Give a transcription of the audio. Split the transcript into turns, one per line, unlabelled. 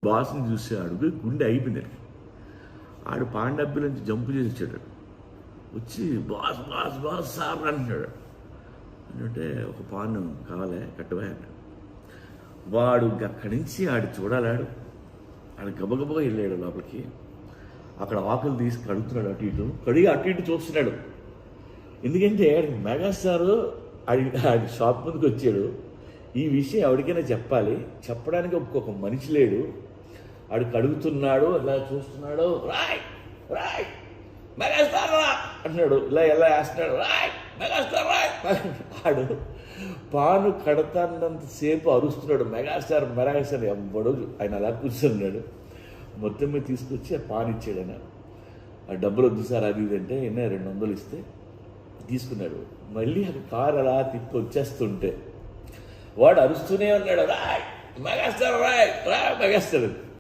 బాస్ని చూసాడు, గుండె అయిపోయింది. ఆడు పాన్ డబ్బి నుంచి జంపు చేసి వచ్చాడు. వచ్చి బాస్ బాస్ బాస్ సార్ అంటున్నాడు. అంటే ఒక పాన్ కావాలే కట్టువా అన్నాడు. వాడు అక్కడి నుంచి ఆడు చూడాలాడు. ఆడు గబగబగా వెళ్ళాడు లోపలికి. అక్కడ ఆకులు తీసి కడుగుతున్నాడు, కడిగి అటు ఇటు చూస్తున్నాడు. ఎందుకంటే మెగాస్టార్ ఆడి షాప్ ముందుకు వచ్చాడు. ఈ విషయం ఎవరికైనా చెప్పాలి, చెప్పడానికి ఒక్కొక్క మనిషి లేడు. ఆడు కడుగుతున్నాడు, అలా చూస్తున్నాడు. రాయ్ రాయ్ మెగాస్టార్ రా అంటున్నాడు. ఇలా వేస్తున్నాడు. రాయ్ మెగాస్టార్ రాయ్. ఆడు పాను కడతాన్నంతసేపు అరుస్తున్నాడు, మెగాస్టార్ మెగాస్టార్. ఎవ్వడు ఆయన అలా కూర్చున్నాడు. మొత్తం మీద తీసుకొచ్చి ఆ పాన్ ఇచ్చాడు. ఆయన ఆ డబ్బులు వద్దు సార్ అది ఇది అంటే 200 ఇస్తే తీసుకున్నాడు. మళ్ళీ ఆ కారు అలా తిప్పి వచ్చేస్తుంటే వాడు అరుస్తూనే ఉన్నాడు. రాయ్ మెగాస్టార్ రాయ్ రాయ్ మెగాస్టార్.